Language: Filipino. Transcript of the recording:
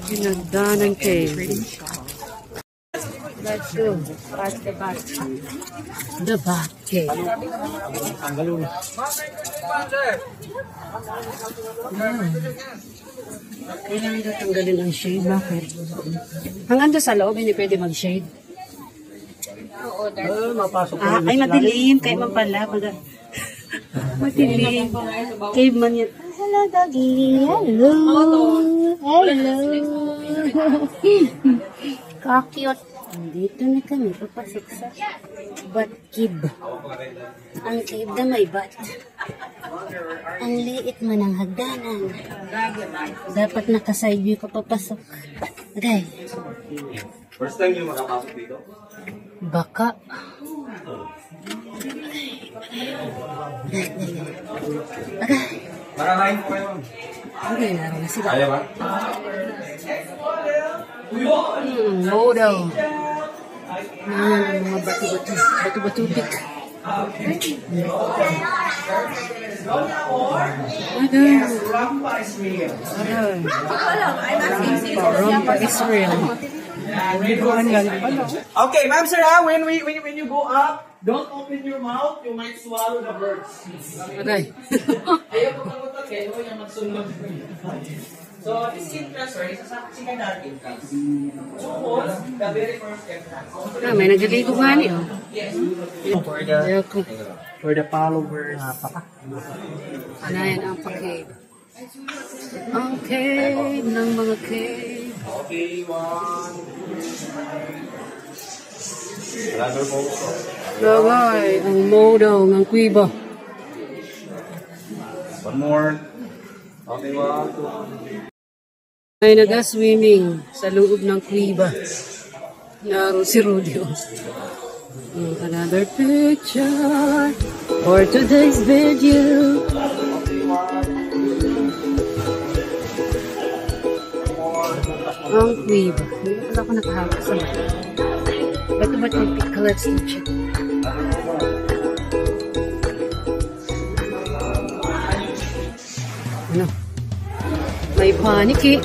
Pinagdanan cave. Let's go. Past the back. The back cave. Kailangan daw tanggalin ang shade. Bakit? Hanggang doon sa loob, hindi pwede mag-shade. Ay, madilim. Kaya man pala. Madilim. Cave man yan. Hello, doggy. Hello. Hello. Ka-cute. Dito na kami. Papasok sa bat cave. Ang cave na may bat. Ang liit man ang hagdanan. Dapat naka-side view ka papasok. Okay. First time yung makapasok dito? Baka. Okay. Nakakain po kayo. Okay, naroon na sila. Kaya ba? Modo. Mga batu-batu. Batu-batu-tik. Rampa Israel. Okay, ma'am, sir, when you go up, don't open your mouth. You might swallow the birds. Okay. Ayaw ko kamutot kayo yung magsunod. So, this entrance, sir, is a second entrance. So, the very first entrance. May nagaligo nga niyo. Yes. For the followers. Anayan ang pa-cave. Ang cave ng mga cave. Okay, one. Another pose. Lagay ang modo ng kuiba. One more. Okay, one, two. Ay naga-swimming sa loob ng kuiba. Naroon si Rudy. Another picture for today's video. Ang kuiba. Hindi pala ako nakahapos sa mga. Ba't yung picklets na siya? Ano? May paniki.